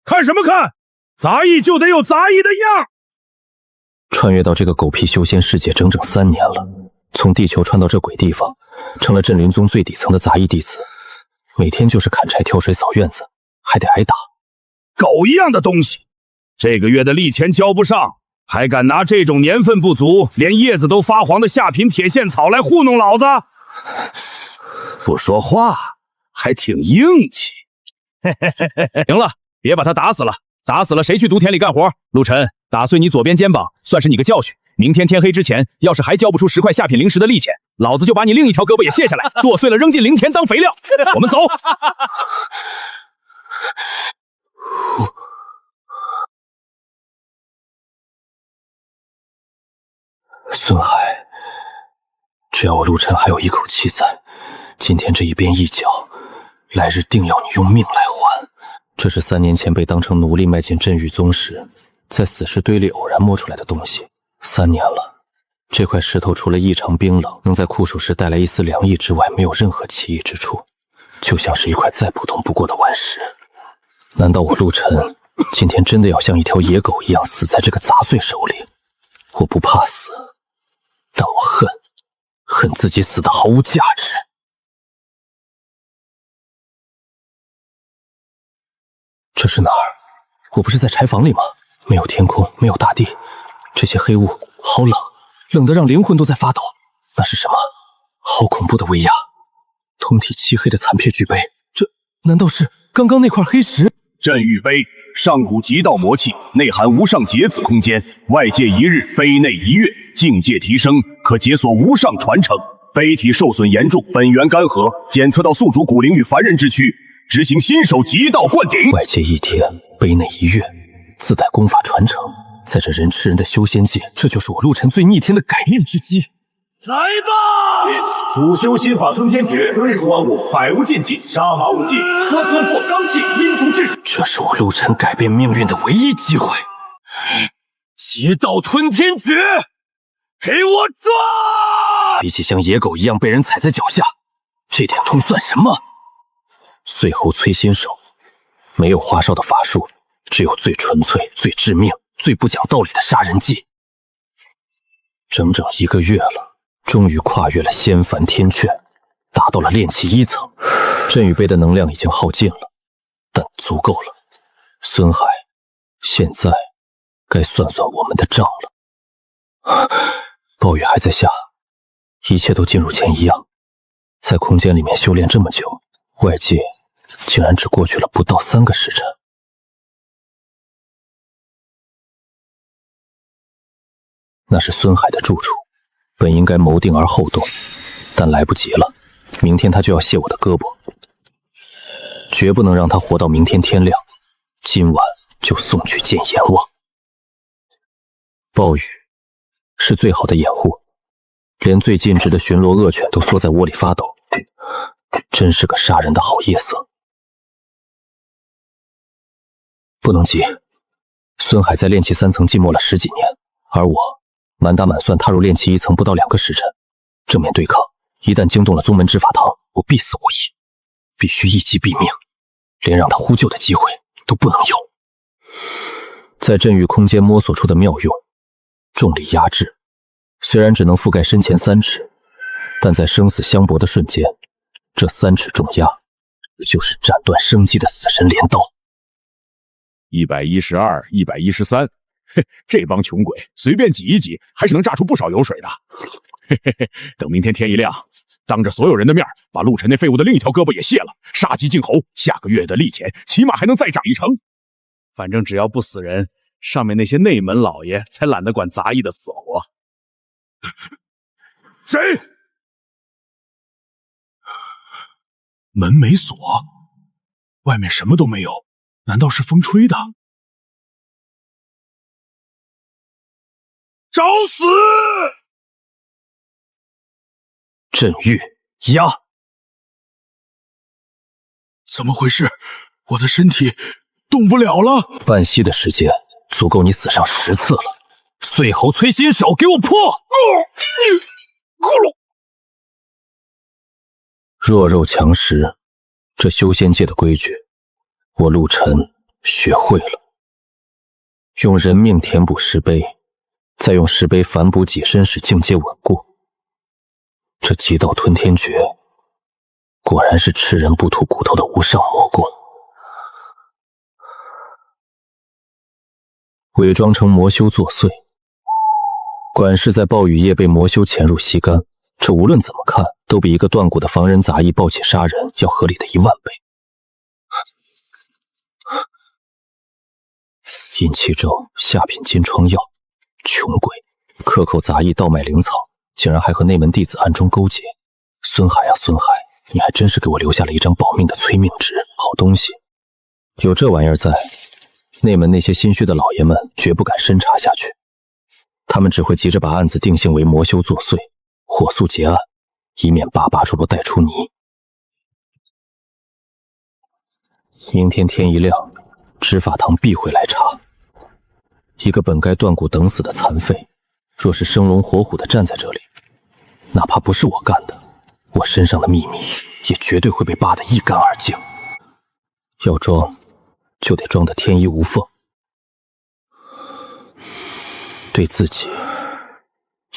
看什么看？杂役就得有杂役的样。穿越到这个狗屁修仙世界整整3年了，从地球穿到这鬼地方，成了镇灵宗最底层的杂役弟子，每天就是砍柴挑水扫院子，还得挨打。狗一样的东西，这个月的利钱交不上，还敢拿这种年份不足、连叶子都发黄的下品铁线草来糊弄老子？不说话，还挺硬气。行了，别把他打死了，打死了谁去毒田里干活？陆晨，打碎你左边肩膀，算是你个教训。明天天黑之前，要是还交不出10块下品灵石的利钱，老子就把你另一条胳膊也卸下来，剁碎了扔进灵田当肥料。我们走。孙海，只要我陆晨还有一口气在，今天这一边一脚，来日定要你用命来还。这是3年前被当成奴隶卖进镇狱宗时，在死尸堆里偶然摸出来的东西。3年了，这块石头除了异常冰冷，能在酷暑时带来一丝凉意之外，没有任何奇异之处，就像是一块再普通不过的顽石。难道我陆晨今天真的要像一条野狗一样死在这个杂碎手里？我不怕死，但我恨自己死的毫无价值。这是哪儿？我不是在柴房里吗？没有天空，没有大地，这些黑雾好冷，冷得让灵魂都在发抖。那是什么？好恐怖的威压！通体漆黑的残片巨碑，这难道是刚刚那块黑石？镇狱碑，上古极道魔器，内含无上劫子空间，外界1日，碑内1月，境界提升，可解锁无上传承。碑体受损严重，本源干涸，检测到宿主骨灵与凡人之躯，执行新手极道灌顶。外界1天，碑内1月，自带功法传承。在这人吃人的修仙界，这就是我陆晨最逆天的改命之机。来吧！主修心法吞天诀，瑞如万物，百无禁忌，杀伐无忌，酸酸破瘴气，阴毒制止。这是我陆晨改变命运的唯一机会。邪道吞天诀，给我抓！比起像野狗一样被人踩在脚下，这点痛算什么？碎喉摧心手，没有花哨的法术，只有最纯粹、最致命、最不讲道理的杀人技。整整1个月了，终于跨越了仙凡天阙，达到了炼气1层。镇狱碑的能量已经耗尽了，但足够了。孙海，现在该算算我们的账了。暴雨还在下，一切都进入前一样。在空间里面修炼这么久，外界竟然只过去了不到3个时辰。那是孙海的住处，本应该谋定而后动，但来不及了。明天他就要卸我的胳膊，绝不能让他活到明天天亮。今晚就送去见阎王。暴雨是最好的掩护，连最尽职的巡逻恶犬都缩在窝里发抖，真是个杀人的好夜色。不能急，孙海在炼气3层浸没了10几年，而我满打满算踏入炼气1层不到2个时辰，正面对抗，一旦惊动了宗门执法堂，我必死无疑，必须一击毙命，连让他呼救的机会都不能有。在镇狱空间摸索出的妙用，重力压制，虽然只能覆盖身前3尺，但在生死相搏的瞬间，这3尺重压就是斩断生机的死神镰刀。112、113，这帮穷鬼随便挤一挤，还是能榨出不少油水的。等明天天一亮，当着所有人的面把陆晨那废物的另一条胳膊也卸了，杀鸡儆猴，下个月的利钱起码还能再涨1成。反正只要不死人，上面那些内门老爷才懒得管杂役的死活。谁？门没锁，外面什么都没有，难道是风吹的？找死！镇狱压！怎么回事？我的身体动不了了。半息的时间足够你死上10次了。碎喉摧心手，给我破！弱肉强食，这修仙界的规矩，我陆晨学会了用人命填补石碑，再用石碑反哺己身，使境界稳固。这极道吞天诀，果然是吃人不吐骨头的无上魔功。伪装成魔修作祟，管事在暴雨夜被魔修潜入吸干，这无论怎么看，都比一个断骨的防人杂役暴起杀人要合理的10000倍。阴气咒，下品金疮药，穷鬼，克扣杂役，倒卖灵草，竟然还和内门弟子暗中勾结。孙海啊孙海，你还真是给我留下了一张保命的催命纸，好东西。有这玩意儿在，内门那些心虚的老爷们绝不敢深查下去，他们只会急着把案子定性为魔修作祟，火速结案，以免拔拔出罗带出泥。明天天一亮，执法堂必会来查。一个本该断骨等死的残废，若是生龙活虎地站在这里，哪怕不是我干的，我身上的秘密也绝对会被扒得一干二净。要装，就得装得天衣无缝。对自己，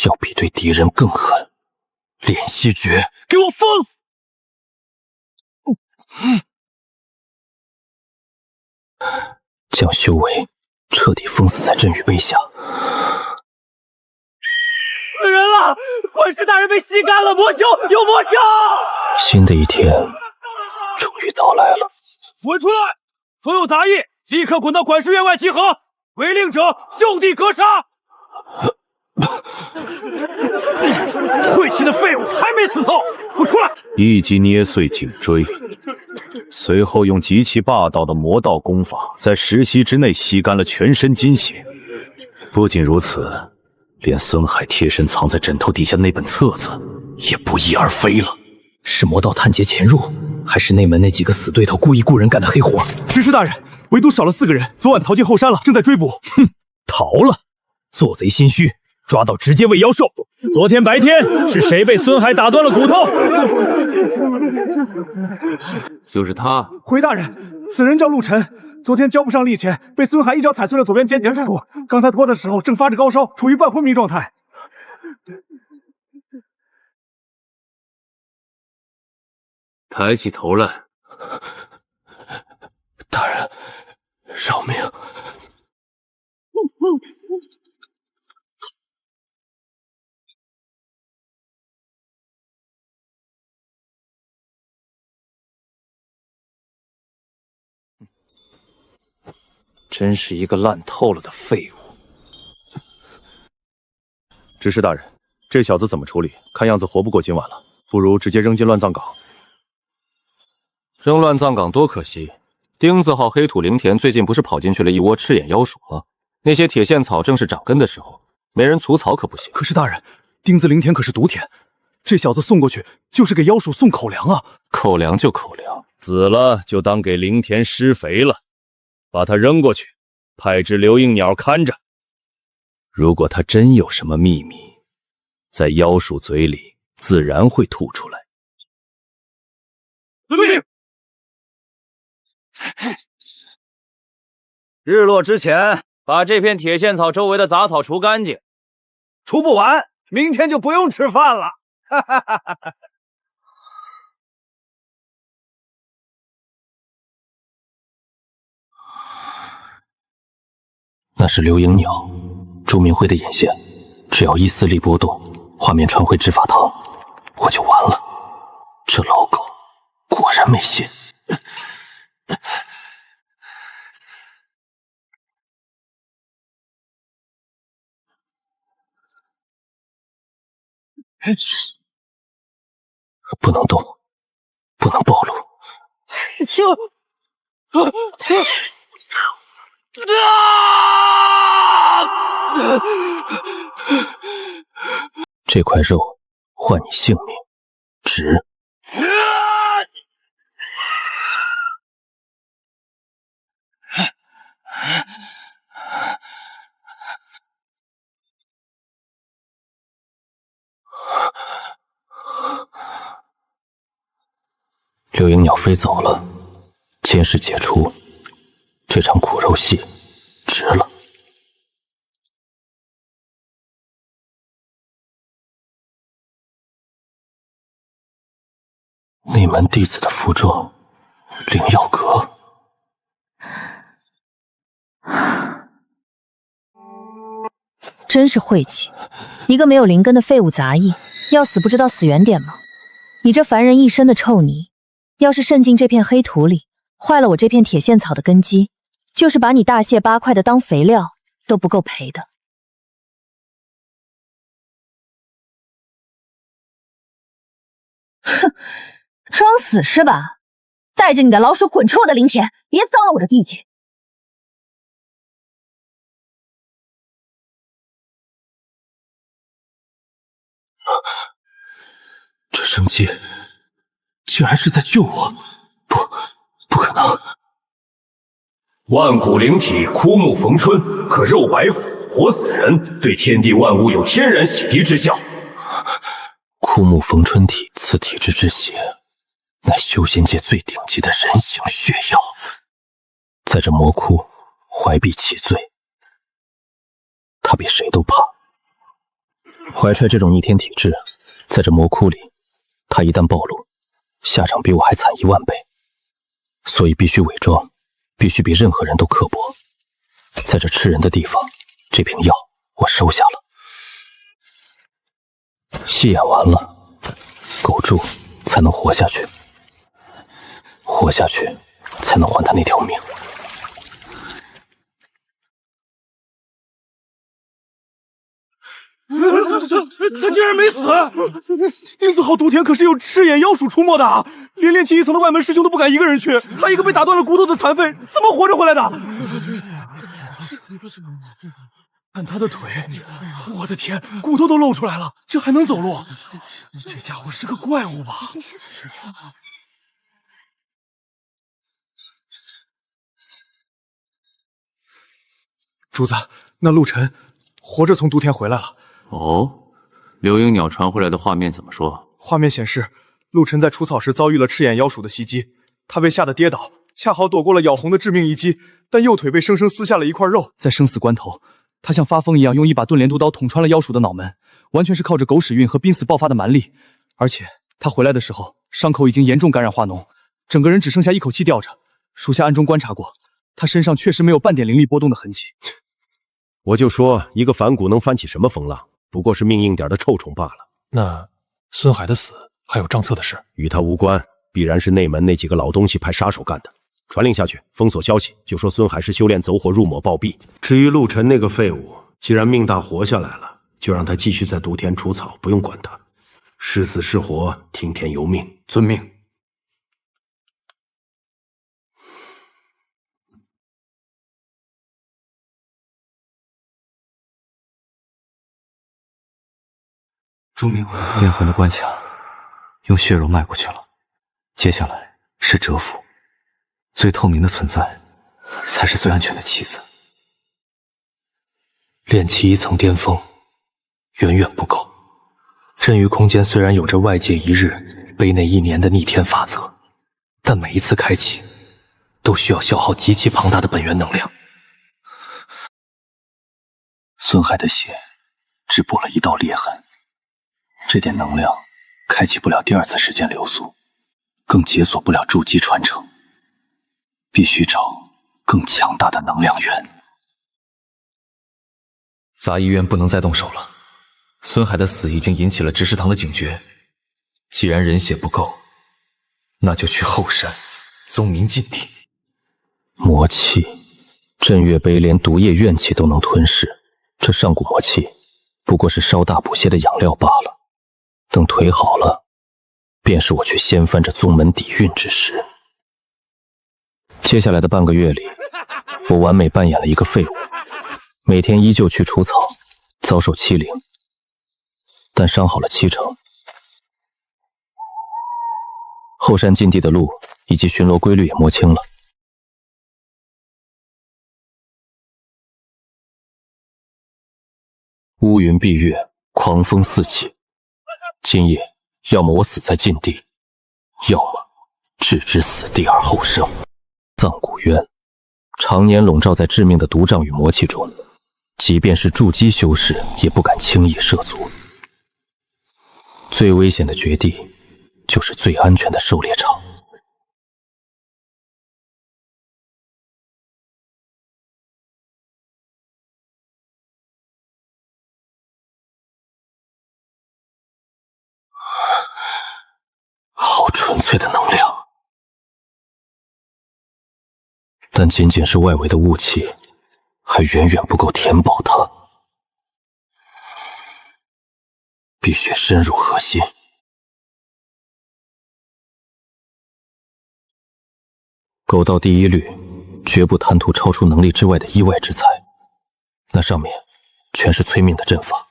要比对敌人更狠。练息诀，给我封！将修为彻底封死在镇宇碑下。死人了！管事大人被吸干了，魔修有魔修！新的一天终于到来了。滚出来！所有杂役即刻滚到管事院外集合，违令者就地格杀！晦气的废物还没死透，给我出来！一击捏碎颈椎，随后用极其霸道的魔道功法，在10息之内吸干了全身精血。不仅如此，连孙海贴身藏在枕头底下那本册子也不翼而飞了。是魔道探劫潜入，还是内门那几个死对头故意雇人干的黑活？执事大人，唯独少了4个人，昨晚逃进后山了，正在追捕。哼，逃了！做贼心虚，抓到直接喂妖兽。昨天白天是谁被孙海打断了骨头？就是他。回大人，此人叫陆晨，昨天交不上力前，被孙海一脚踩碎了左边肩胛骨，刚才拖的时候正发着高烧，处于半昏迷状态。抬起头来。大人，饶命！真是一个烂透了的废物。执事大人，这小子怎么处理？看样子活不过今晚了，不如直接扔进乱葬岗。扔乱葬岗多可惜！丁字号黑土灵田最近不是跑进去了一窝赤眼妖鼠吗？那些铁线草正是长根的时候，没人除草可不行。可是大人，丁字灵田可是毒田，这小子送过去就是给妖鼠送口粮啊！口粮就口粮，死了就当给灵田施肥了。把他扔过去，派只刘应鸟看着。如果他真有什么秘密，在妖鼠嘴里自然会吐出来。遵命。日落之前，把这片铁线草周围的杂草除干净。除不完，明天就不用吃饭了。哈哈哈哈哈！那是刘影鸟，朱明辉的眼线，只要一丝力波动，画面传回执法堂，我就完了。这老狗果然没心。不能动，不能暴露。这块肉换你性命，值。刘影鸟飞走了，监视解除，这场苦肉戏值了。内门弟子的符咒，灵药阁。真是晦气，一个没有灵根的废物杂役，要死不知道死远点吗？你这凡人一身的臭泥，要是渗进这片黑土里，坏了我这片铁线草的根基，就是把你大卸八块的当肥料都不够赔的。哼，装死是吧？带着你的老鼠滚出我的灵田，别脏了我的地界！这生机竟然是在救我！不可能！万古灵体，枯木逢春，可肉白腐，活死人，对天地万物有天然洗涤之效。枯木逢春体，此体质之邪，乃修仙界最顶级的人形血药。在这魔窟，怀璧其罪，他比谁都怕。怀揣这种逆天体质，在这魔窟里，他一旦暴露，下场比我还惨10000倍。所以必须伪装，必须比任何人都刻薄。在这吃人的地方，这瓶药我收下了。戏演完了，苟住才能活下去，活下去才能还他那条命。他竟然没死！丁子浩毒田可是有赤眼妖鼠出没的啊！连练气1层的外门师兄都不敢一个人去，他一个被打断了骨头的残废，怎么活着回来的？看他的腿，我的天，骨头都露出来了，这还能走路？这家伙是个怪物吧？主子，那陆晨活着从毒田回来了。哦，流萤鸟传回来的画面怎么说？画面显示，陆晨在除草时遭遇了赤眼妖鼠的袭击，他被吓得跌倒，恰好躲过了咬红的致命一击，但右腿被生生撕下了一块肉。在生死关头，他像发疯一样用一把盾镰毒刀捅穿了妖鼠的脑门，完全是靠着狗屎运和濒死爆发的蛮力。而且他回来的时候，伤口已经严重感染化脓，整个人只剩下一口气吊着。属下暗中观察过，他身上确实没有半点灵力波动的痕迹。我就说一个反骨能翻起什么风浪，不过是命硬点的臭虫罢了。那孙海的死还有张策的事，与他无关，必然是内门那几个老东西派杀手干的。传令下去，封锁消息，就说孙海是修炼走火入魔暴毙。至于陆晨那个废物，既然命大活下来了，就让他继续在毒田除草，不用管他。是死是活，听天由命。遵命。朱明炼魂的关卡用血肉迈过去了，接下来是蛰伏。最透明的存在才是最安全的棋子。炼气1层巅峰远远不够，镇域空间虽然有着外界1日杯内1年的逆天法则，但每一次开启都需要消耗极其庞大的本源能量。孙海的血只补了一道裂痕，这点能量开启不了第2次时间流速，更解锁不了筑基传承，必须找更强大的能量源。杂医院不能再动手了，孙海的死已经引起了执事堂的警觉。既然人血不够，那就去后山宗明禁地。魔气，镇月杯连毒液怨气都能吞噬，这上古魔气不过是稍大补些的养料罢了。等腿好了，便是我去掀翻这宗门底蕴之时。接下来的半个月里，我完美扮演了一个废物，每天依旧去除草，遭受欺凌，但伤好了70%。后山禁地的路以及巡逻规律也摸清了。乌云蔽月，狂风四起。今夜，要么我死在禁地，要么置之死地而后生。藏古渊，常年笼罩在致命的毒瘴与魔气中，即便是筑基修士也不敢轻易涉足。最危险的绝地，就是最安全的狩猎场。好纯粹的能量，但仅仅是外围的雾气，还远远不够填饱它。必须深入核心。狗道第一律，绝不贪图超出能力之外的意外之财。那上面全是催命的阵法。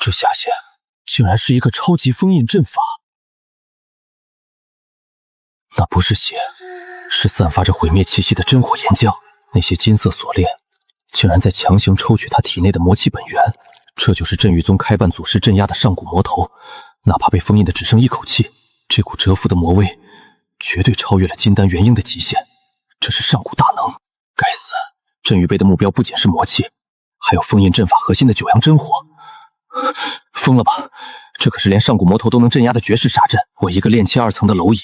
这下限竟然是一个超级封印阵法，那不是血，是散发着毁灭气息的真火岩浆。那些金色锁链竟然在强行抽取他体内的魔气本源，这就是镇狱宗开办祖师镇压的上古魔头。哪怕被封印的只剩一口气，这股蛰伏的魔威绝对超越了金丹元婴的极限。这是上古大能，该死！镇狱碑的目标不仅是魔气，还有封印阵法核心的九阳真火。疯了吧！这可是连上古魔头都能镇压的绝世杀阵，我一个炼气2层的蝼蚁，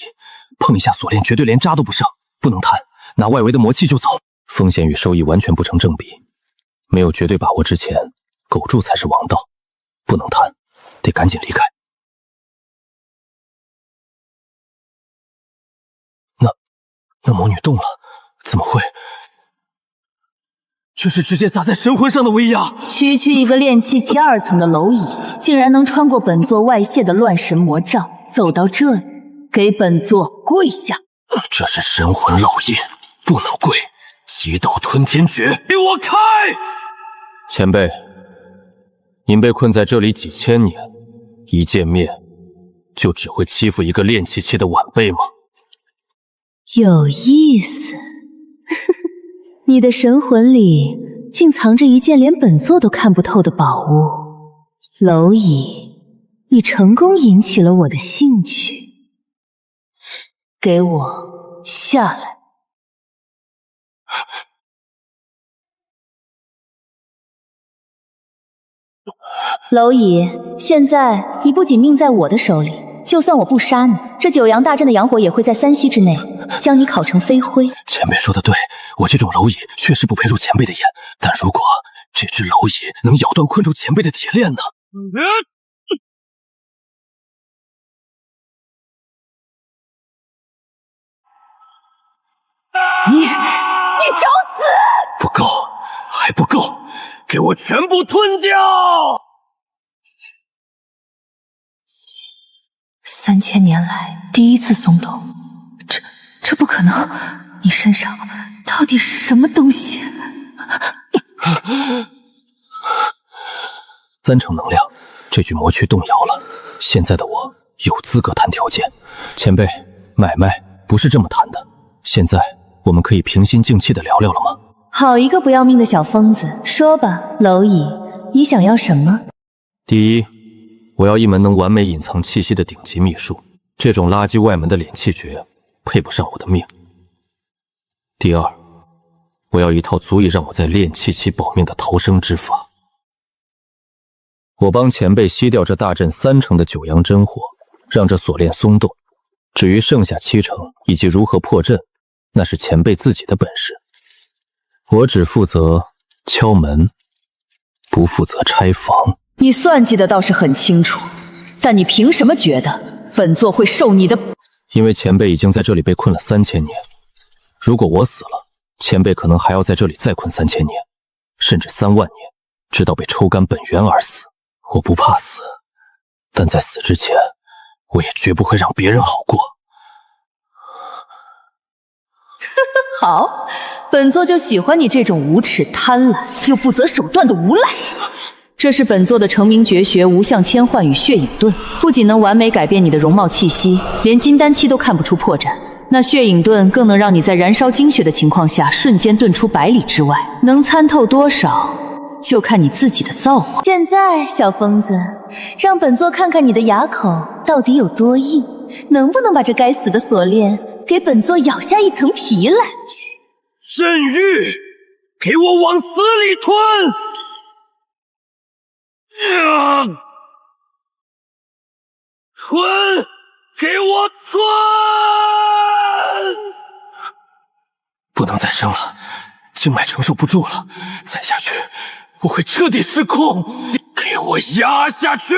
碰一下锁链绝对连渣都不剩。不能贪，拿外围的魔气就走，风险与收益完全不成正比。没有绝对把握之前，苟住才是王道。不能贪，得赶紧离开。那魔女动了，怎么会？这是直接砸在神魂上的威压！区一个炼气期2层的蝼蚁，竟然能穿过本座外泄的乱神魔障，走到这里，给本座跪下！这是神魂烙印，不能跪！极道吞天诀，给我开！前辈，您被困在这里几千年，一见面就只会欺负一个炼气期的晚辈吗？有意思。你的神魂里竟藏着一件连本座都看不透的宝物，蝼蚁，你成功引起了我的兴趣。给我下来！蝼蚁，现在你不仅命在我的手里，就算我不杀你，这九阳大阵的阳火也会在3息之内将你烤成飞灰。前辈说的对，我这种蝼蚁确实不配入前辈的眼，但如果这只蝼蚁能咬断困住前辈的铁链呢？你找死！不够，还不够，给我全部吞掉！3000年来第一次松动，这不可能！你身上到底是什么东西？3成能量，这具魔躯动摇了。现在的我有资格谈条件。前辈，买卖不是这么谈的。现在我们可以平心静气的聊聊了吗？好一个不要命的小疯子，说吧，蝼蚁，你想要什么？第一，我要一门能完美隐藏气息的顶级秘术，这种垃圾外门的炼气诀配不上我的命。第二，我要一套足以让我在炼气期保命的逃生之法。我帮前辈吸掉这大阵3成的九阳真火，让这锁链松动。至于剩下7成以及如何破阵，那是前辈自己的本事。我只负责敲门，不负责拆房。你算计的倒是很清楚，但你凭什么觉得本座会受你的？因为前辈已经在这里被困了3000年，如果我死了，前辈可能还要在这里再困3000年，甚至3万年，直到被抽干本源而死。我不怕死，但在死之前，我也绝不会让别人好过。好，本座就喜欢你这种无耻、贪婪又不择手段的无赖。这是本座的成名绝学无相千幻与血影盾，不仅能完美改变你的容貌气息，连金丹期都看不出破绽。那血影盾更能让你在燃烧精血的情况下瞬间遁出100里之外，能参透多少，就看你自己的造化。现在，小疯子，让本座看看你的牙口到底有多硬。能不能把这该死的锁链给本座咬下一层皮来？镇狱，给我往死里吞！吞，给我吞！不能再生了，静脉承受不住了，再下去我会彻底失控。给我压下去！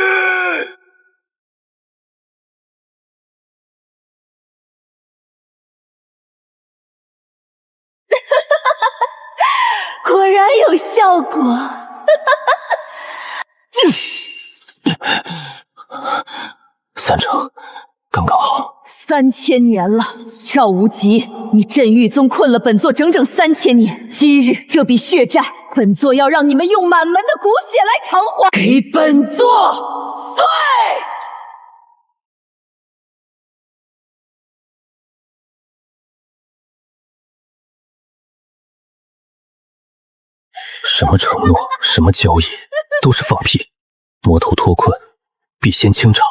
果然有效果。3成，刚刚好。 3000年了，赵无极，你镇狱宗困了本座整整3000年。今日这笔血债，本座要让你们用满门的骨血来偿还。给本座碎！什么承诺，什么交易，都是放屁。魔头脱困，必先清场。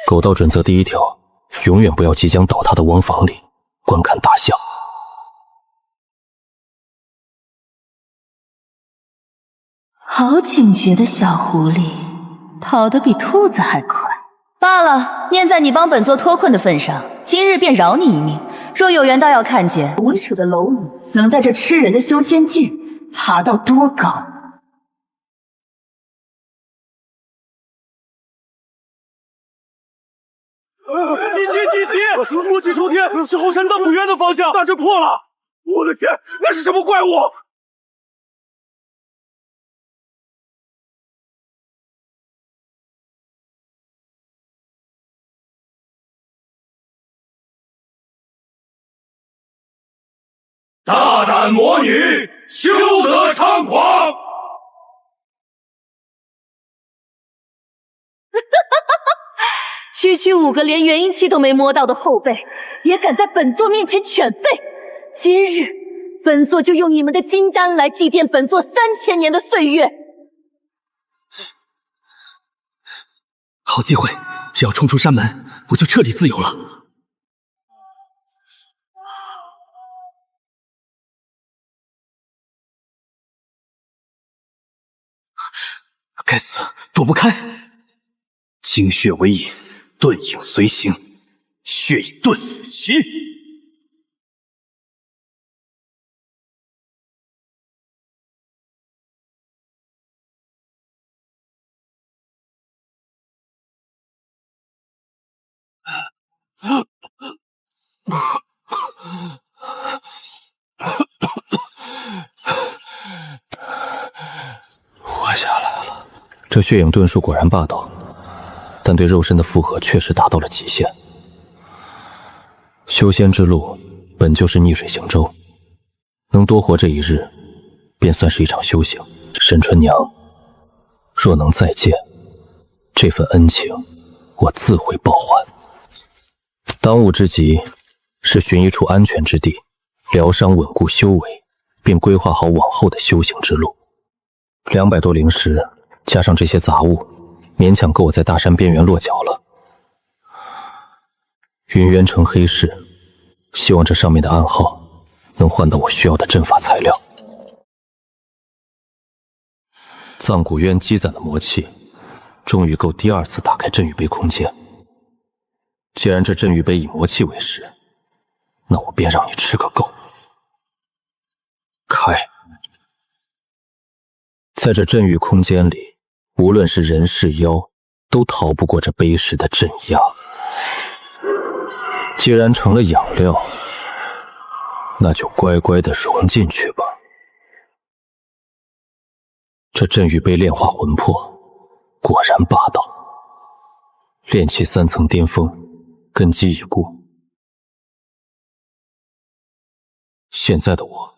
狗道准则第1条：永远不要即将倒塌的汪房里观看大象。好警觉的小狐狸，跑得比兔子还快。罢了，念在你帮本座脱困的份上，今日便饶你一命。若有缘，倒要看见无耻的蝼蚁能在这吃人的修仙界爬到多高。 地基，怒气冲天，是后山藏古院的方向，大阵破了！我的天，那是什么怪物？大胆魔女，休得猖狂！区区5个连元婴期都没摸到的后辈，也敢在本座面前犬吠！今日本座就用你们的金丹来祭奠本座3000年的岁月。好机会，只要冲出山门，我就彻底自由了。该死，躲不开！精血为引。 遁影随形，血影遁起。活下来了。这血影遁术果然霸道。 但对肉身的负荷确实达到了极限。修仙之路本就是逆水行舟，能多活这一日，便算是一场修行。沈春娘，若能再见，这份恩情我自会报还。当务之急是寻一处安全之地，疗伤稳固修为，并规划好往后的修行之路。200多灵石，加上这些杂物。 勉强够我在大山边缘落脚了。云渊城黑市，希望这上面的暗号能换到我需要的阵法材料。藏古渊积攒的魔气，终于够第2次打开镇狱碑空间。既然这镇狱碑以魔气为食，那我便让你吃个够。开！在这镇狱空间里。 无论是人是妖，都逃不过这碑石的镇压。既然成了养料，那就乖乖的融进去吧。这镇狱碑炼化魂魄，果然霸道。炼气3层巅峰，根基已固。现在的我，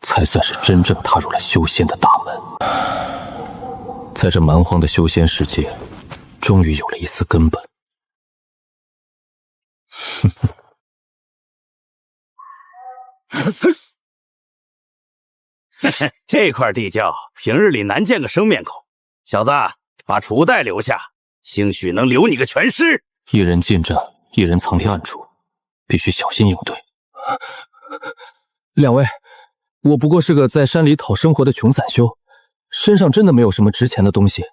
才算是真正踏入了修仙的大门。 在这蛮荒的修仙世界，终于有了一丝根本。这块地窖平日里难见个生面孔，小子，把锄袋留下，兴许能留你个全尸。一人近战，一人藏天暗处，必须小心应对。两位，我不过是个在山里讨生活的穷散修，身上真的没有什么值钱的东西，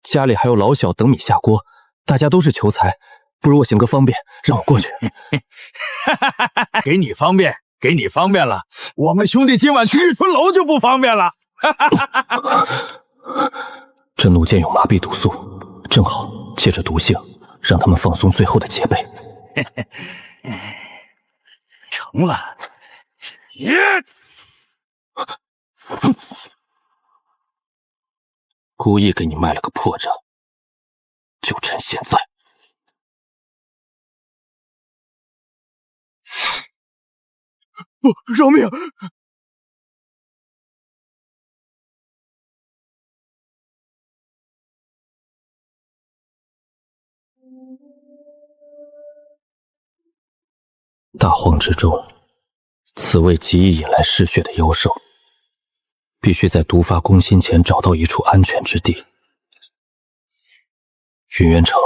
家里还有老小等米下锅，大家都是求财，不如我行个方便，让我过去。给你方便，给你方便了，我们兄弟今晚去玉春楼就不方便了。这弩箭有麻痹毒素，正好借着毒性，让他们放松最后的戒备。成了。故意给你卖了个破绽，就趁现在。不，饶命！大荒之中，此位极易引来嗜血的妖兽，必须在毒发攻心前找到一处安全之地。云渊城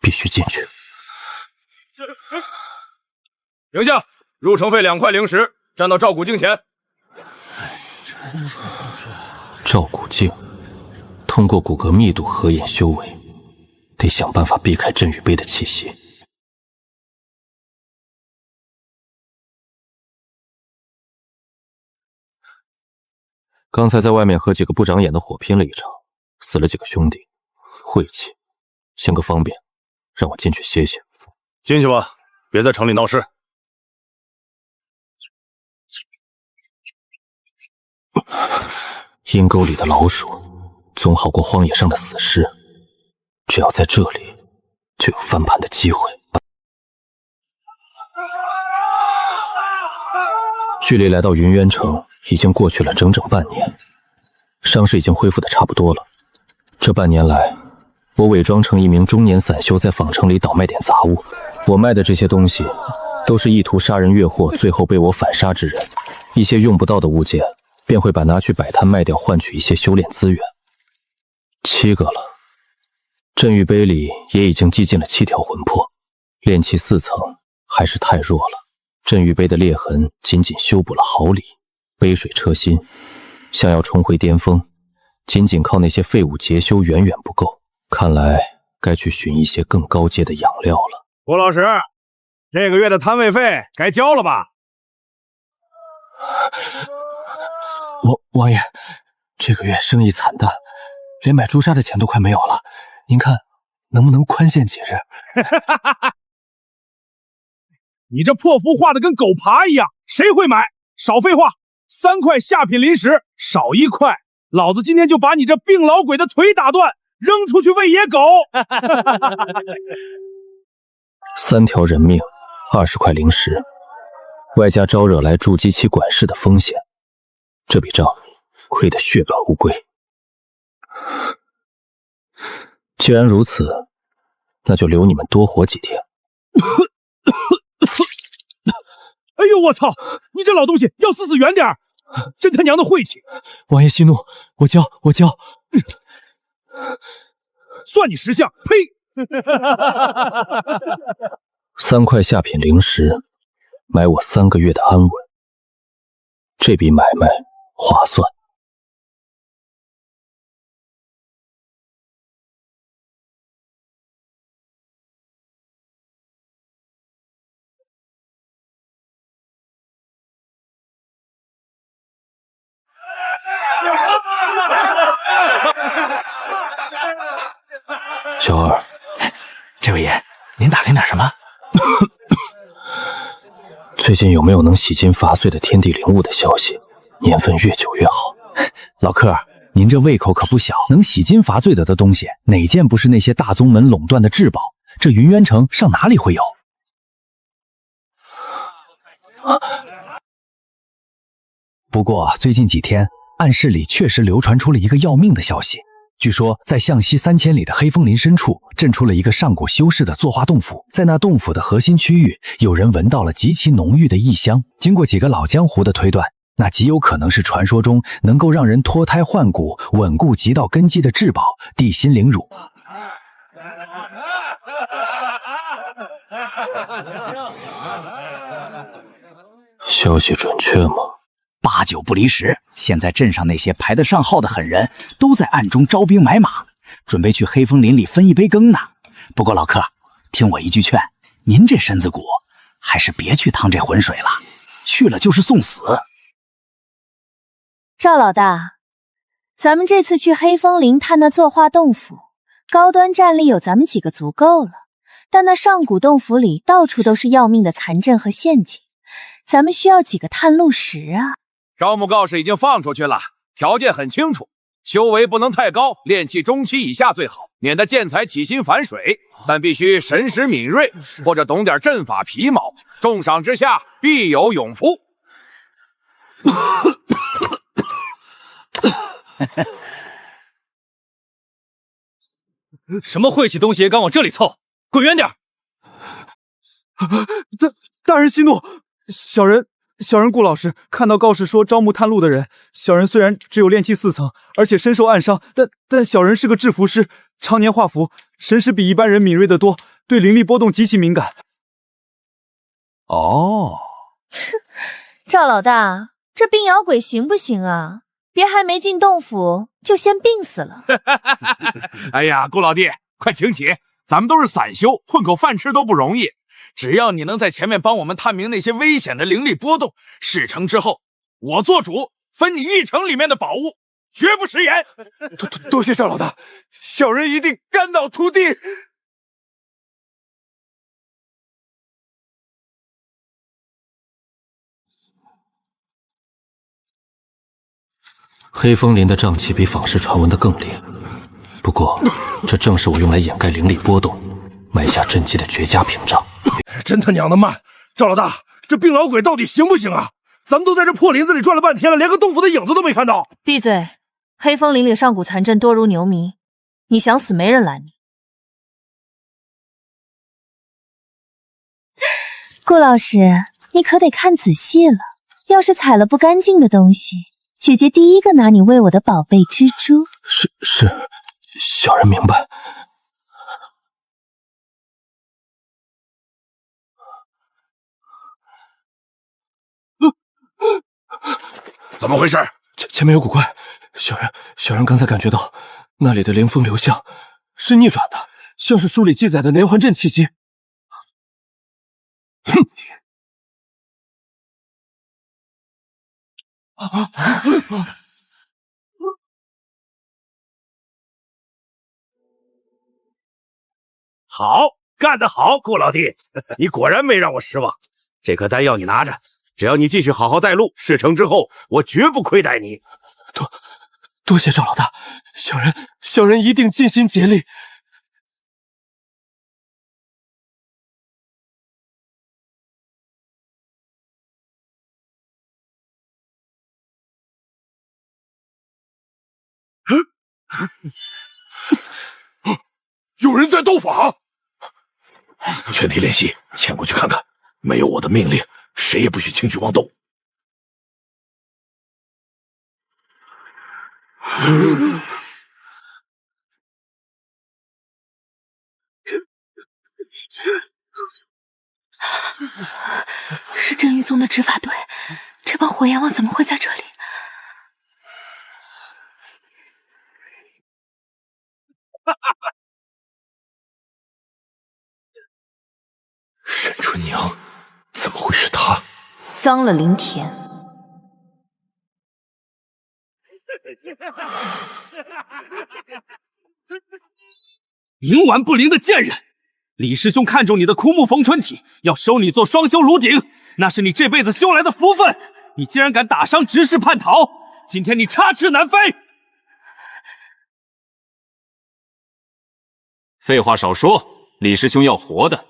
必须进去。停下！入城费2块零食，站到赵古镜前。赵古镜通过骨骼密度合眼修为，得想办法避开镇宇碑的气息。刚才在外面和几个不长眼的火拼了一场，死了几个兄弟，晦气，行个方便，让我进去歇歇。进去吧，别在城里闹事。阴沟里的老鼠总好过荒野上的死尸，只要在这里，就有翻盘的机会。距离来到云渊城已经过去了整整半年，伤势已经恢复的差不多了。这半年来，我伪装成一名中年散修，在坊城里倒卖点杂物。我卖的这些东西，都是意图杀人越货，最后被我反杀之人。一些用不到的物件，便会把拿去摆摊卖掉，换取一些修炼资源。7个了，镇玉碑里也已经记进了7条魂魄，炼气4层还是太弱了。镇玉碑的裂痕仅仅修补了毫厘，杯水车薪。想要重回巅峰，仅仅靠那些废物结修远远不够。看来该去寻一些更高阶的养料了。胡老师，这个月的摊位费该交了吧？王爷，这个月生意惨淡，连买朱砂的钱都快没有了。您看能不能宽限几日？你这破符画的跟狗爬一样，谁会买？少废话，3块下品灵石，少1块，老子今天就把你这病老鬼的腿打断，扔出去喂野狗。3条人命，20块灵石，外加招惹来筑基期管事的风险，这笔账亏得血本无归。既然如此，那就留你们多活几天。哎呦我操！你这老东西要死远点儿！真他娘的晦气！王爷息怒，我交。算你识相！呸！3块下品灵石，买我3个月的安稳，这笔买卖划算。小二，这位爷，您打听点什么？最近有没有能洗金伐碎的天地灵物的消息？年份越久越好。老客，您这胃口可不小，能洗金伐碎的东西，哪件不是那些大宗门垄断的至宝？这云渊城上哪里会有？不过最近几天，暗室里确实流传出了一个要命的消息。据说，在向西3000里的黑风林深处，震出了一个上古修士的作画洞府。在那洞府的核心区域，有人闻到了极其浓郁的异香。经过几个老江湖的推断，那极有可能是传说中能够让人脱胎换骨、稳固极道根基的至宝——地心灵乳。消息准确吗？8、9不离10。现在镇上那些排得上号的狠人，都在暗中招兵买马，准备去黑风林里分一杯羹呢。不过老客，听我一句劝，您这身子骨，还是别去趟这浑水了，去了就是送死。赵老大，咱们这次去黑风林探那作画洞府，高端战力有咱们几个足够了，但那上古洞府里到处都是要命的残阵和陷阱，咱们需要几个探路石啊。招募告示已经放出去了，条件很清楚，修为不能太高，炼气中期以下最好，免得见财起心反水，但必须神识敏锐，或者懂点阵法皮毛，重赏之下必有勇夫。什么晦气东西也敢往这里凑，滚远点！大人息怒，小人顾老师看到告示说招募探路的人，小人虽然只有炼气4层，而且身受暗伤，但小人是个制服师，常年画符，神识比一般人敏锐得多，对灵力波动极其敏感。哦，赵老大，这病咬鬼行不行啊？别还没进洞府就先病死了。哎呀，顾老弟，快请起，咱们都是散修，混口饭吃都不容易。只要你能在前面帮我们探明那些危险的灵力波动，事成之后，我做主分你1城里面的宝物，绝不食言。多谢赵老大，小人一定肝脑涂地。黑风林的瘴气比坊市传闻的更烈，不过这正是我用来掩盖灵力波动、埋下阵基的绝佳屏障。真他娘的慢！赵老大，这病老鬼到底行不行啊？咱们都在这破林子里转了半天了，连个洞府的影子都没看到。闭嘴！黑风林里上古残阵多如牛迷，你想死没人拦你。顾老师，你可得看仔细了，要是踩了不干净的东西，姐姐第一个拿你喂我的宝贝蜘蛛。是，小人明白。怎么回事？前面有古怪，小人刚才感觉到那里的灵风流向是逆转的，像是书里记载的连环阵气机。哼！好，干得好，顾老弟，你果然没让我失望。这颗丹药你拿着，只要你继续好好带路，事成之后，我绝不亏待你。多谢赵老大，小人一定尽心竭力。有人在斗法，全体练习，前过去看看。没有我的命令，谁也不许轻举妄动。是真玉宗的执法队，这帮火阎王怎么会在这里？沈春娘，怎么会是她？脏了灵田。冥顽不灵的贱人！李师兄看中你的枯木逢春体，要收你做双修炉鼎，那是你这辈子修来的福分。你竟然敢打伤执事叛逃，今天你插翅难飞！废话少说，李师兄要活的，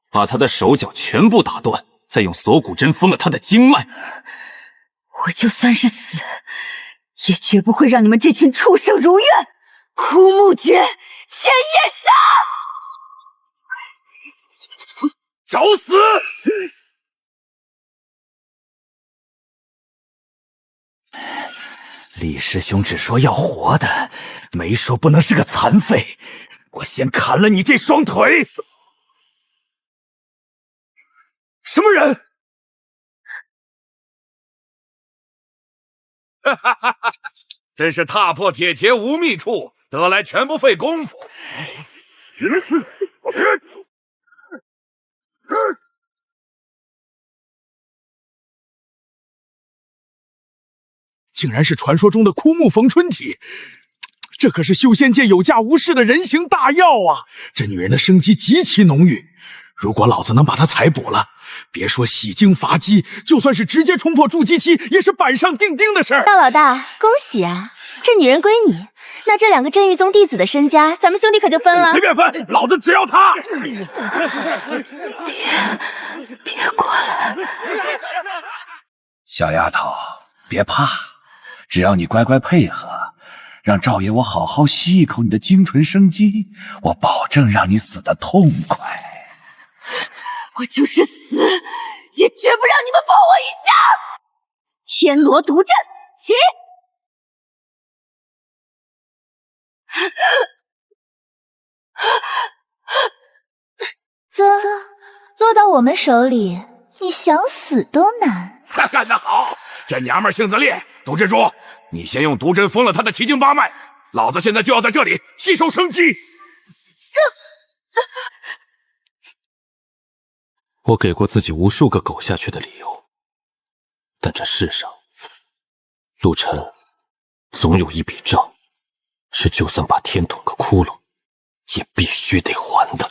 把他的手脚全部打断，再用锁骨针封了他的经脉。我就算是死，也绝不会让你们这群畜生如愿。枯木诀，千叶杀！找死！李师兄只说要活的，没说不能是个残废。我先砍了你这双腿！什么人？哈哈哈哈！真是踏破铁鞋无觅处，得来全不费工夫。竟然是传说中的枯木逢春体，这可是修仙界有价无市的人形大药啊！这女人的生机极其浓郁，如果老子能把她采补了，别说洗精伐姬，就算是直接冲破筑基期，也是板上钉钉的事儿。大老大，恭喜啊！这女人归你，那这2个镇狱宗弟子的身家，咱们兄弟可就分了。随便分，老子只要她。别过来！小丫头，别怕，只要你乖乖配合，让赵爷我好好吸一口你的精纯生机，我保证让你死得痛快。我就是死，也绝不让你们碰我一下！天罗独阵，起！落到我们手里，你想死都难。干得好！这娘们性子烈，毒蜘蛛，你先用毒针封了她的奇经八脉，老子现在就要在这里吸收生机。我给过自己无数个苟下去的理由，但这世上，陆晨总有一笔账，是就算把天捅个窟窿，也必须得还的。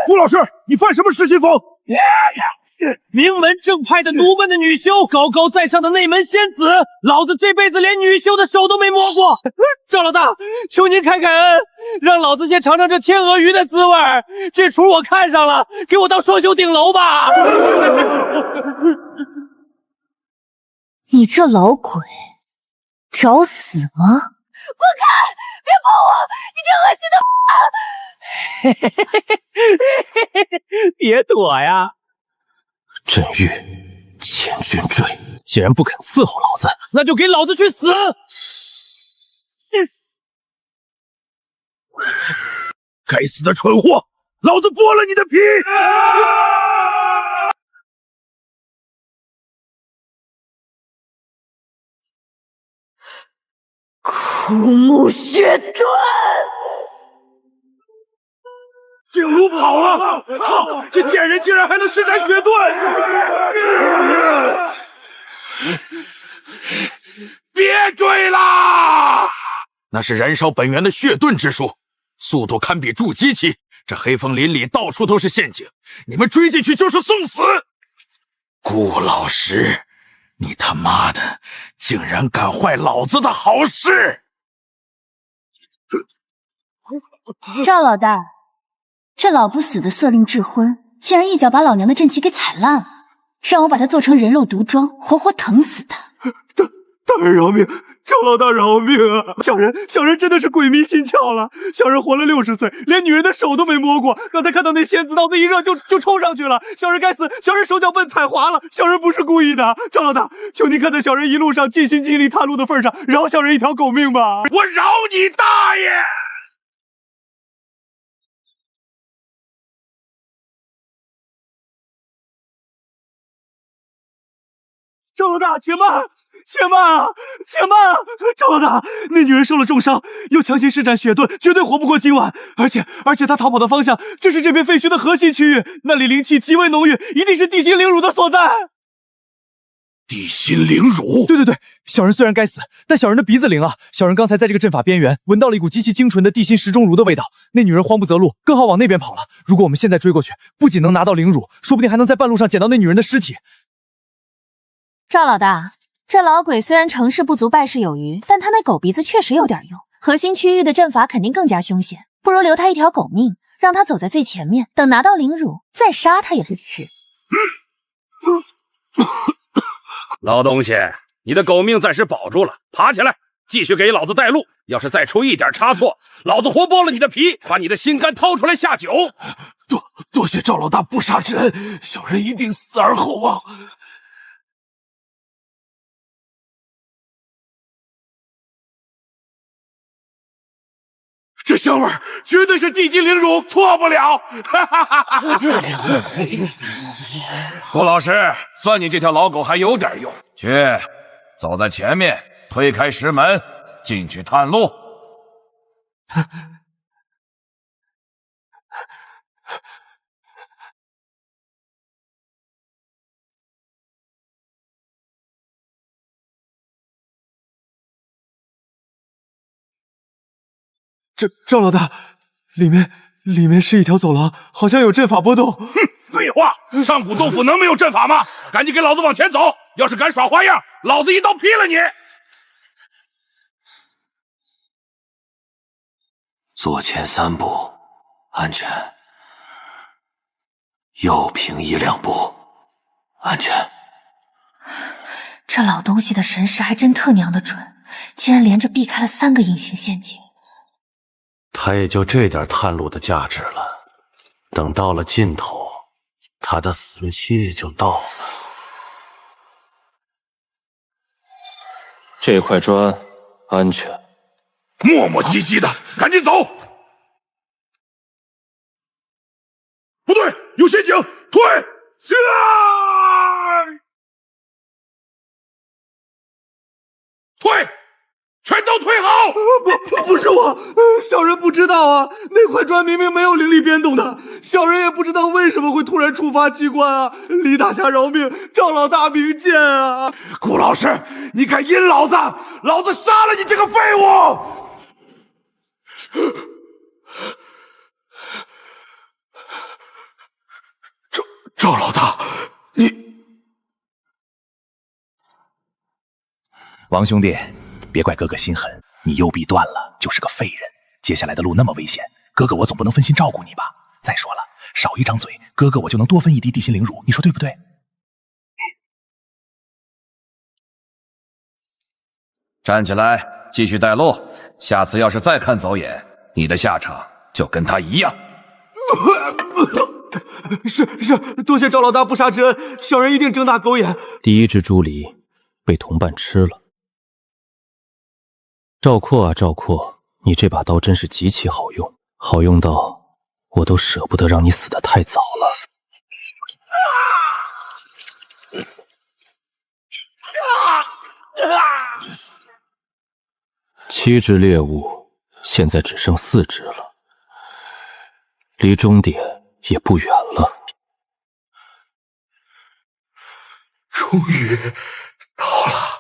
顾老师，你犯什么失心疯？名门正派的独门的女修，高高在上的内门仙子，老子这辈子连女修的手都没摸过。赵老大，求您开开恩，让老子先尝尝这天鹅鱼的滋味。这出我看上了，给我当双修顶楼吧。你这老鬼，找死吗？滚开！别碰我！你这恶心的！别躲呀！朕欲千军坠，既然不肯伺候老子，那就给老子去死！该死的蠢货，老子剥了你的皮！枯木血盾！顶炉跑了！操！这贱人竟然还能施展血盾！别追啦！那是燃烧本源的血盾之术，速度堪比筑基期。这黑风林里到处都是陷阱，你们追进去就是送死！顾老师，你他妈的竟然敢坏老子的好事！赵老大，这老不死的色令智昏，竟然一脚把老娘的阵旗给踩烂了，让我把他做成人肉毒桩，活活疼死他！大人饶命！赵老大饶命啊！小人真的是鬼迷心窍了。小人活了60岁，连女人的手都没摸过。刚才看到那仙子脑子一热就冲上去了。小人该死，小人手脚笨踩滑了，小人不是故意的。赵老大，求您看在小人一路上尽心尽力探路的份上，饶小人一条狗命吧！我饶你大爷！赵老大，且慢！且慢！赵老大，那女人受了重伤，又强行施展血盾，绝对活不过今晚。而且她逃跑的方向正是这片废墟的核心区域，那里灵气极为浓郁，一定是地心灵乳的所在。地心灵乳？对，小人虽然该死，但小人的鼻子灵啊！小人刚才在这个阵法边缘闻到了一股极其精纯的地心石钟乳的味道。那女人慌不择路，更好往那边跑了。如果我们现在追过去，不仅能拿到灵乳，说不定还能在半路上捡到那女人的尸体。赵老大，这老鬼虽然成事不足败事有余，但他那狗鼻子确实有点用。核心区域的阵法肯定更加凶险，不如留他一条狗命，让他走在最前面，等拿到灵乳再杀他也是迟。老东西，你的狗命暂时保住了，爬起来，继续给老子带路。要是再出一点差错，老子活剥了你的皮，把你的心肝掏出来下酒。多谢赵老大不杀之恩，小人一定死而后亡。这香味绝对是地基灵乳，错不了。顾老师，算你这条老狗还有点用。去，走在前面，推开石门，进去探路。赵老大，里面是一条走廊，好像有阵法波动。哼，废话，上古洞府能没有阵法吗？赶紧给老子往前走！要是敢耍花样，老子一刀劈了你！左前3步，安全；右平1、2步，安全。这老东西的神识还真特娘的准，竟然连着避开了3个隐形陷阱。他也就这点探路的价值了。等到了尽头，他的死期就到了。这块砖安全。磨磨唧唧的，赶紧走！不对，有陷阱！退！退！全都退好！不是我，小人不知道啊。那块砖明明没有灵力变动的，小人也不知道为什么会突然触发机关啊！李大侠饶命，赵老大明鉴啊！顾老师，你敢阴老子，老子杀了你这个废物！赵老大，你……王兄弟。别怪哥哥心狠，你右臂断了就是个废人。接下来的路那么危险，哥哥我总不能分心照顾你吧？再说了，少一张嘴，哥哥我就能多分一滴地心灵乳，你说对不对？站起来，继续带路。下次要是再看走眼，你的下场就跟他一样。是，多谢赵老大不杀之恩，小人一定睁大狗眼。第一只猪梨被同伴吃了。赵括啊，赵括，你这把刀真是极其好用，好用到我都舍不得让你死得太早了。7只猎物，现在只剩4只了，离终点也不远了。终于到了。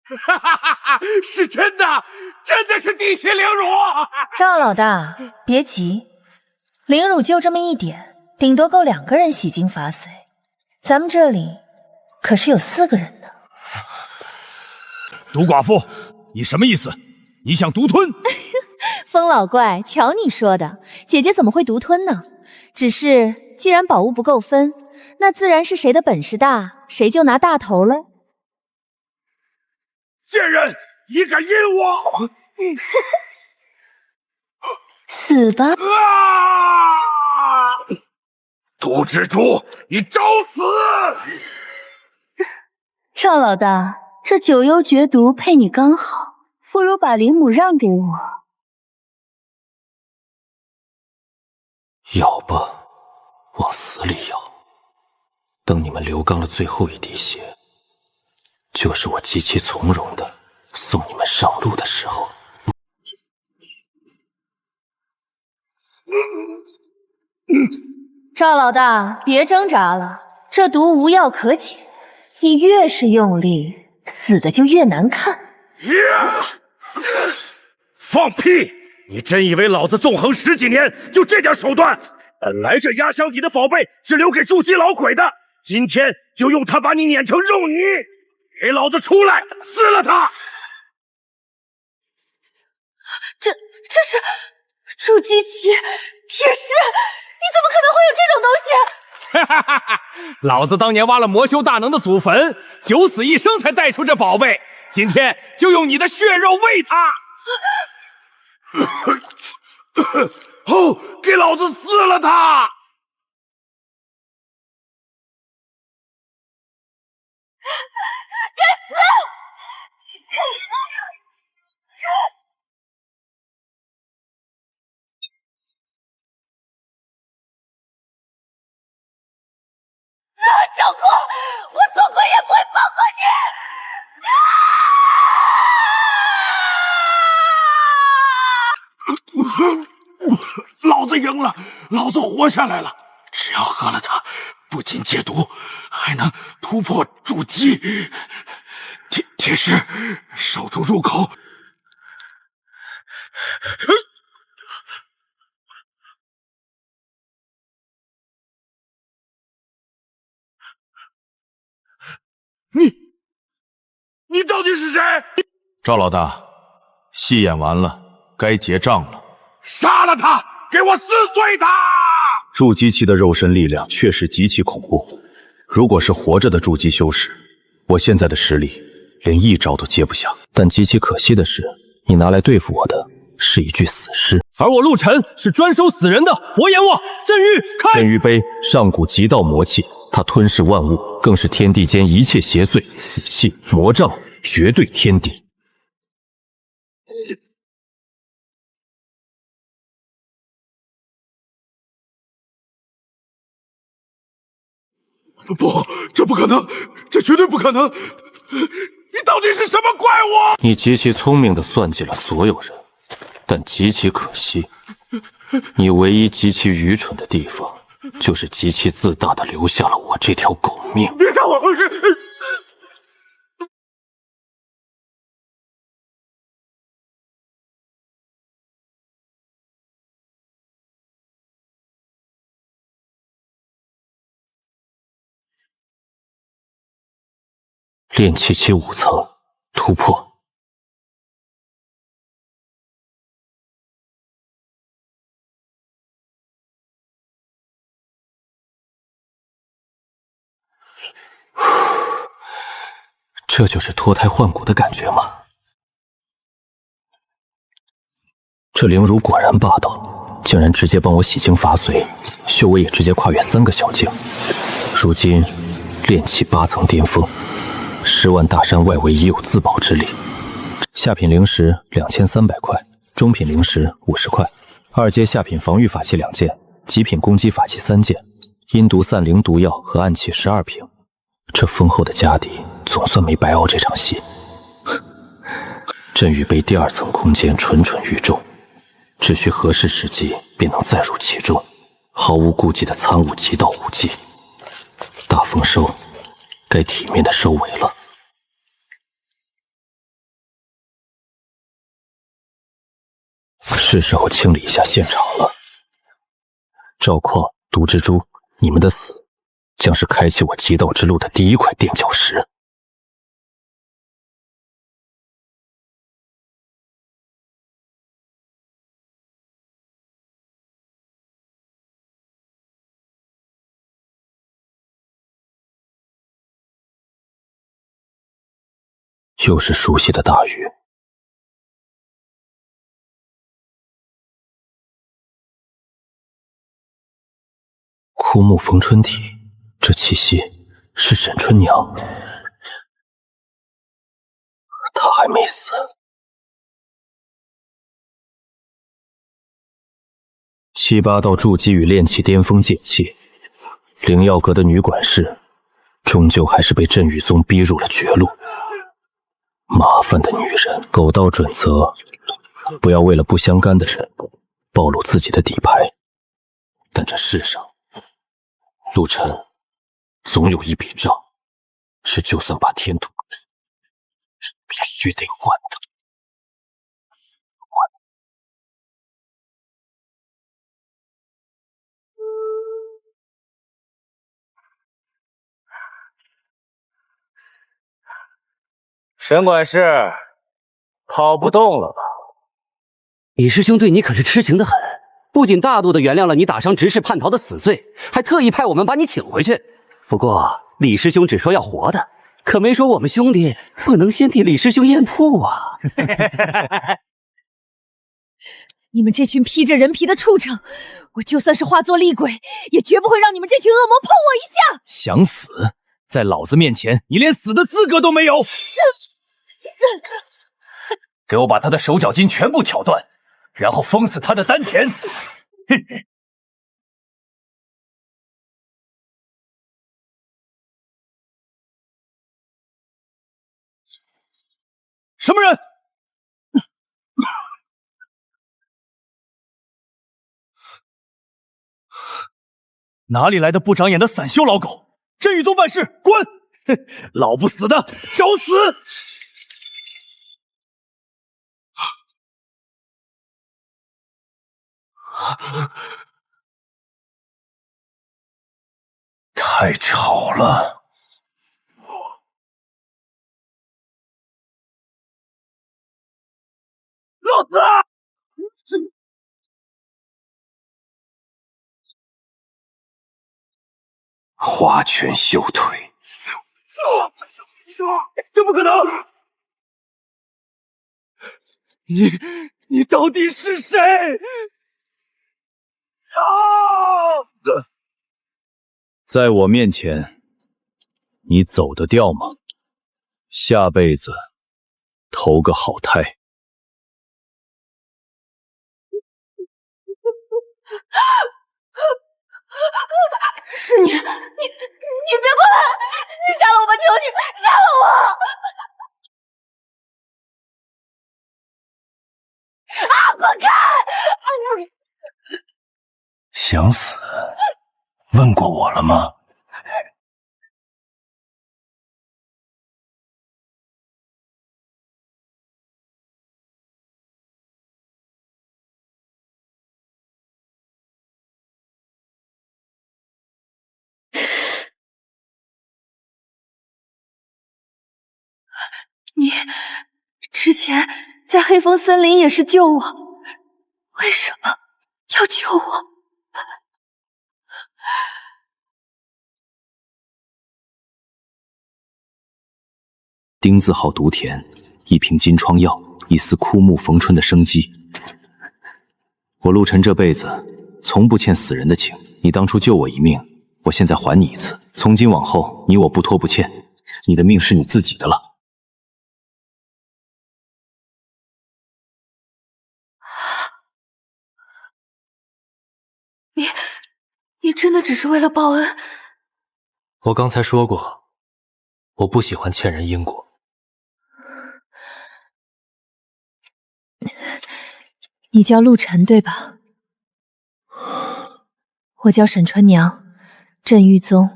哈哈哈哈！是真的，真的是地心灵乳！赵老大，别急，灵乳就这么一点，顶多够2个人洗精伐髓。咱们这里可是有4个人呢。毒寡妇，你什么意思？你想独吞？风老怪，瞧你说的，姐姐怎么会独吞呢？只是既然宝物不够分，那自然是谁的本事大，谁就拿大头了。贱人，你敢阴我！死吧！毒蜘蛛，你找死！赵老大，这九幽绝毒配你刚好，不如把灵母让给我。咬吧，往死里咬。等你们流干了最后一滴血，就是我极其从容的送你们上路的时候。赵老大，别挣扎了，这毒无药可解，你越是用力，死的就越难看。放屁！你真以为老子纵横10几年就这点手段？本来这压箱底的宝贝是留给筑基老鬼的，今天就用它把你碾成肉泥！给老子出来，撕了他！这是筑基期铁石，你怎么可能会有这种东西？哈哈哈！老子当年挖了魔修大能的祖坟，九死一生才带出这宝贝，今天就用你的血肉喂它！哦，给老子撕了他！成了，老子活下来了。只要喝了它，不仅解毒，还能突破筑基。铁石，守住入口。你到底是谁？赵老大，戏演完了，该结账了。杀了他！给我撕碎他！筑基期的肉身力量确实极其恐怖。如果是活着的筑基修士，我现在的实力连一招都接不下。但极其可惜的是，你拿来对付我的是一具死尸，而我陆晨是专收死人的活阎王。镇狱开！镇狱碑上古极道魔器，它吞噬万物，更是天地间一切邪祟、死气、魔障，绝对天敌。不，这不可能，这绝对不可能！你到底是什么怪物？你极其聪明地算计了所有人，但极其可惜，你唯一极其愚蠢的地方，就是极其自大地留下了我这条狗命。别当我不是！炼气期5层突破。这就是脱胎换骨的感觉吗？这灵乳果然霸道，竟然直接帮我洗净法髓，修为也直接跨越3个小境。如今炼气8层巅峰，10万大山外围已有自保之力。下品灵石2300块，中品灵石50块，2阶下品防御法器2件，极品攻击法器3件，阴毒散灵毒药和暗器12瓶。这丰厚的家底总算没白熬这场戏。镇狱碑第2层空间蠢蠢欲动，只需合适时机便能再入其中，毫无顾忌的参悟极道武技。大丰收，该体面的收尾了。是时候清理一下现场了。赵况、毒蜘蛛，你们的死将是开启我极道之路的第一块垫脚石。又是熟悉的大雨。枯木逢春体，这气息是沈春娘。她还没死。7、8道筑基与炼气巅峰剑气，灵药阁的女管事，终究还是被镇狱宗逼入了绝路。麻烦的女人，狗道准则，不要为了不相干的人暴露自己的底牌。但这世上，陆晨总有一笔账，是就算把天土必须得还的。沈管事，跑不动了吧？李师兄对你可是痴情的很，不仅大度的原谅了你打伤执事叛逃的死罪，还特意派我们把你请回去。不过李师兄只说要活的，可没说我们兄弟不能先替李师兄验铺啊。你们这群披着人皮的畜生，我就算是化作厉鬼，也绝不会让你们这群恶魔碰我一下。想死，在老子面前，你连死的资格都没有。给我把他的手脚筋全部挑断，然后封死他的丹田。什么人？哪里来的不长眼的散修老狗？镇狱宗办事，滚！哼，老不死的，找死！太吵了！老子！花拳绣腿，这不可能！你到底是谁？啊！在我面前，你走得掉吗？下辈子投个好胎。是你别过来！你杀了我吧，求你杀了我！啊，滚开！想死？问过我了吗？你之前在黑风森林也是救我，为什么要救我？丁字号毒田，一瓶金疮药，一丝枯木逢春的生机。我陆晨这辈子从不欠死人的情，你当初救我一命，我现在还你一次。从今往后，你我不拖不欠，你的命是你自己的了。你真的只是为了报恩？我刚才说过，我不喜欢欠人因果。你叫陆晨对吧？我叫沈春娘，镇狱宗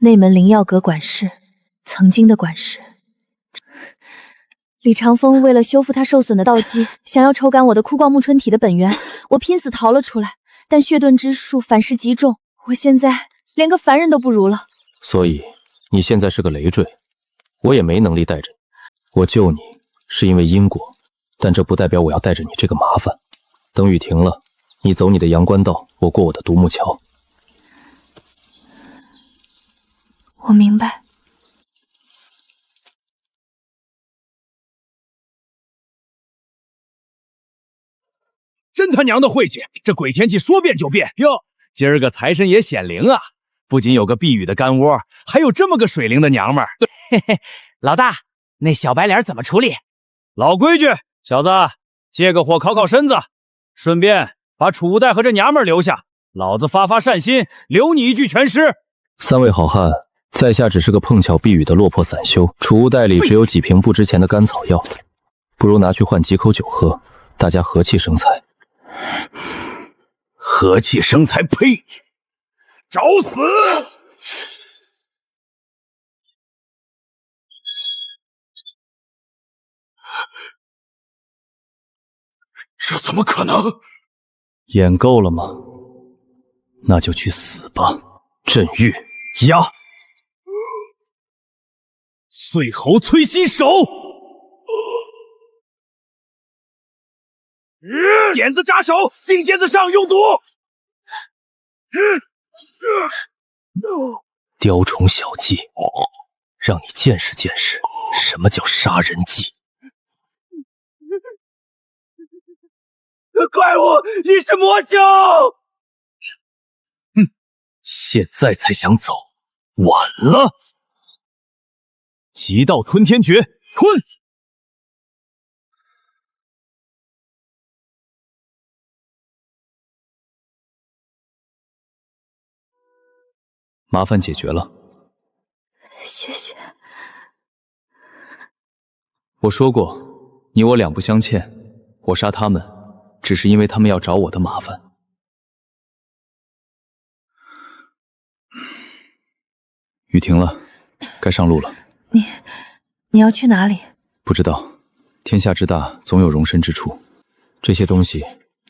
内门灵药阁管事，曾经的管事。李长风为了修复他受损的道基，想要抽干我的枯光木春体的本源，我拼死逃了出来，但血遁之术反噬极重，我现在连个凡人都不如了。所以你现在是个累赘，我也没能力带着你。我救你是因为因果，但这不代表我要带着你这个麻烦。等雨停了，你走你的阳关道，我过我的独木桥。我明白。真他娘的晦气！这鬼天气说变就变哟！今儿个财神爷显灵啊！不仅有个避雨的干窝，还有这么个水灵的娘们儿。嘿嘿，老大，那小白脸怎么处理？老规矩，小子，借个火烤烤身子，顺便把储物袋和这娘们儿留下，老子发善心，留你一具全尸。三位好汉，在下只是个碰巧避雨的落魄散修，储物袋里只有几瓶不值钱的干草药，不如拿去换几口酒喝，大家和气生财。和气生财，呸！找死！这怎么可能？演够了吗？那就去死吧！镇狱呀！碎猴摧心手！点子扎手，信笺子上用毒。雕虫小技，让你见识见识什么叫杀人技。怪物，你是魔修！现在才想走，晚了。极道吞天诀，吞！麻烦解决了。谢谢。我说过，你我两不相欠，我杀他们，只是因为他们要找我的麻烦。雨停了，该上路了。你要去哪里？不知道，天下之大，总有容身之处。这些东西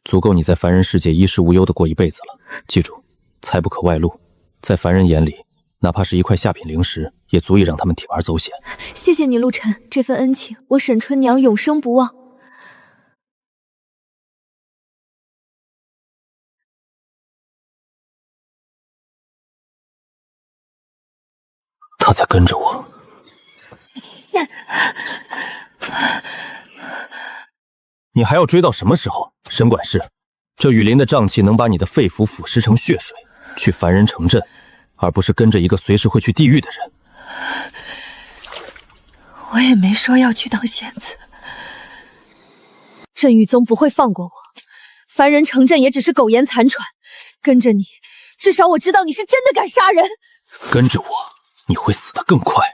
足够你在凡人世界衣食无忧的过一辈子了。记住，财不可外露。在凡人眼里，哪怕是一块下品灵石，也足以让他们铤而走险。谢谢你，陆晨，这份恩情，我沈春娘永生不忘。他在跟着我。你还要追到什么时候？沈管事，这雨林的瘴气能把你的肺腑腐蚀成血水，去凡人城镇，而不是跟着一个随时会去地狱的人。我也没说要去当仙子，镇狱宗不会放过我，凡人城镇也只是苟延残喘。跟着你，至少我知道你是真的敢杀人。跟着我，你会死得更快。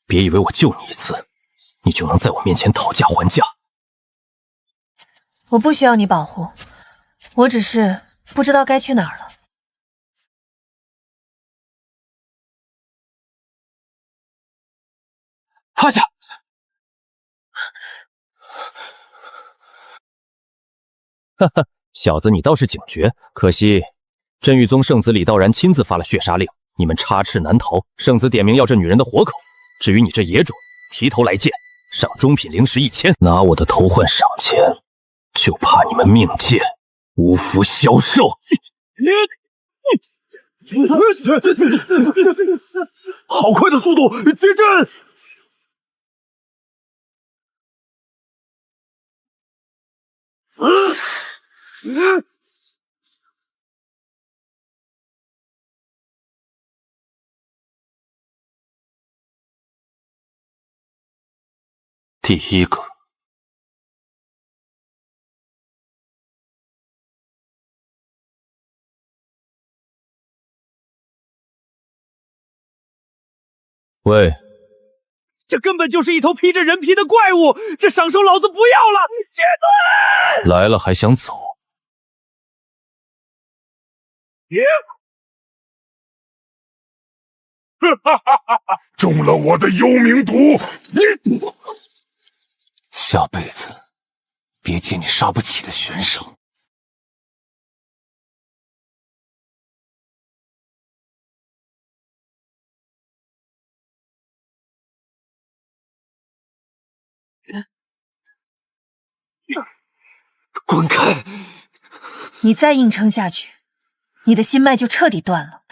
别以为我救你一次，你就能在我面前讨价还价。我不需要你保护，我只是不知道该去哪儿了。趴下！哈哈，小子，你倒是警觉。可惜，镇狱宗圣子李道然亲自发了血杀令，你们插翅难逃。圣子点名要这女人的活口。至于你这野种，提头来见，赏中品灵石1000，拿我的头换赏钱，就怕你们命贱，无福消受。好快的速度，接阵！第一个。喂，这根本就是一头披着人皮的怪物，这赏手老子不要了！谢队来了还想走？中了我的幽冥毒，你下辈子别接你杀不起的悬赏。滚开！你再硬撑下去，你的心脉就彻底断了。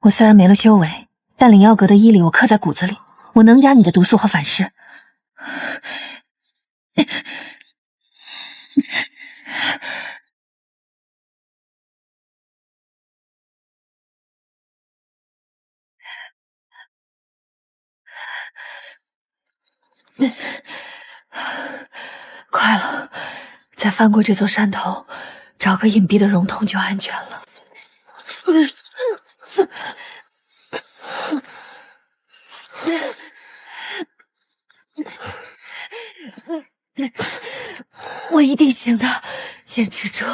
我虽然没了修为，但灵药阁的医力我刻在骨子里，我能压你的毒素和反噬。快了，再翻过这座山头，找个隐蔽的溶洞就安全了。我一定行的，坚持住！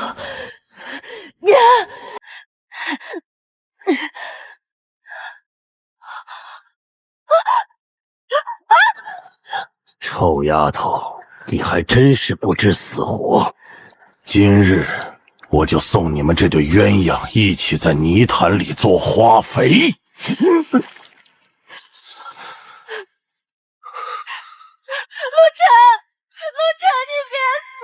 臭丫头，你还真是不知死活！今日我就送你们这对鸳鸯一起在泥潭里做化肥！陆晨，你别死！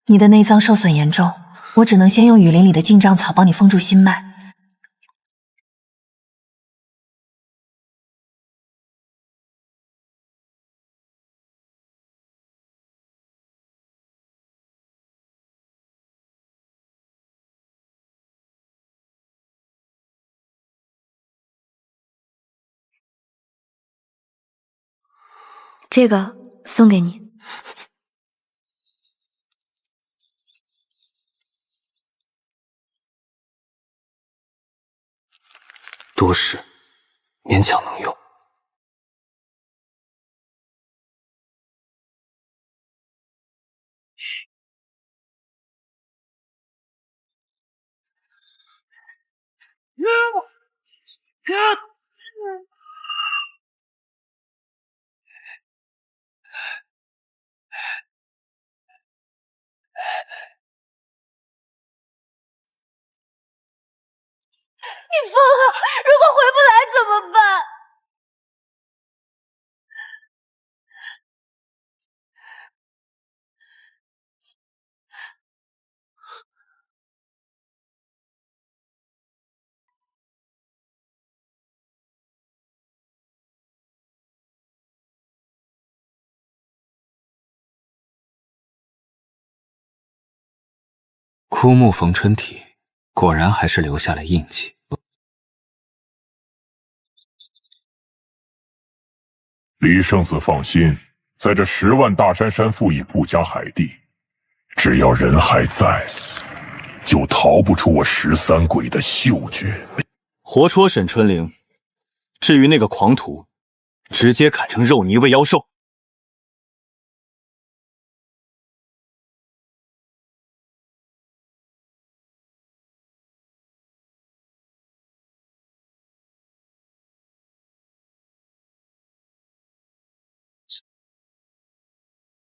你的内脏受损严重，我只能先用雨林里的禁瘴草帮你封住心脉。这个送给你。多事，勉强能用。你疯了！如果回不来怎么办？枯木逢春体，果然还是留下了印记。李圣子放心，在这10万大山山腹以不加海地，只要人还在，就逃不出我13鬼的嗅觉。活戳沈春灵，至于那个狂徒，直接砍成肉泥喂妖兽。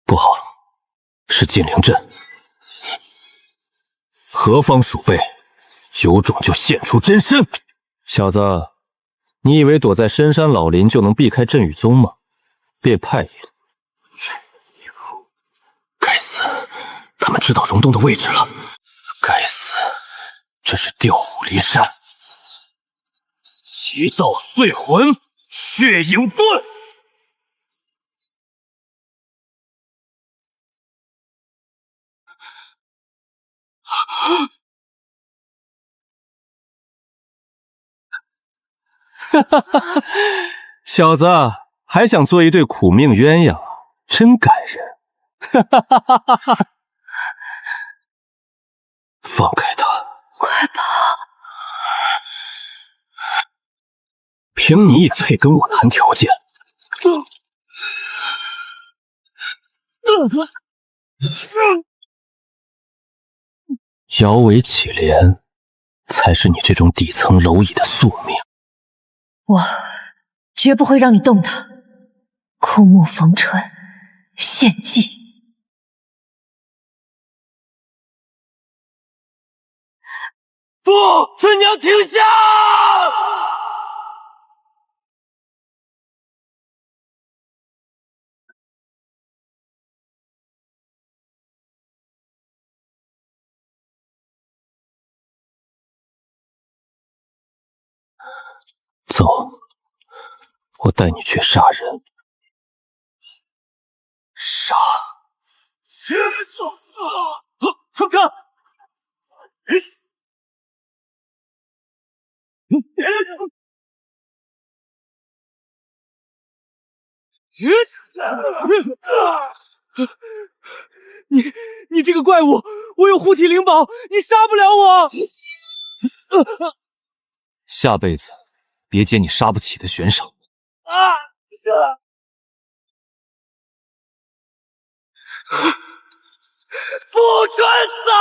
不好，是禁灵阵。何方鼠辈，有种就现出真身！小子，你以为躲在深山老林就能避开镇雨宗吗？别派也。该死，他们知道溶洞的位置了。该死，这是调虎离山。极道碎魂，血影盾。哈哈哈！小子还想做一对苦命鸳鸯，真感人。哈哈哈哈哈哈！放开他！快跑！凭你也配跟我谈条件？摇尾乞怜，才是你这种底层蝼蚁的宿命。我绝不会让你动他。枯木逢春，献祭。不，春娘停下！走，我带你去杀人。杀！风车！你这个怪物，我有护体灵宝，你杀不了我。下辈子别接你杀不起的悬赏。不准走！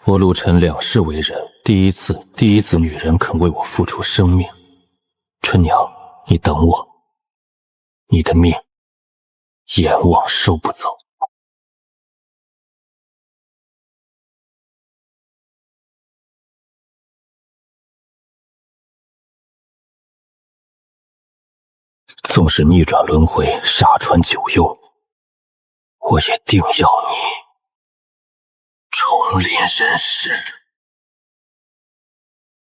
我陆晨两世为人，第一次女人肯为我付出生命。春娘，你等我，你的命阎王收不走。纵使逆转轮回，杀穿九幽，我也定要你重临人世。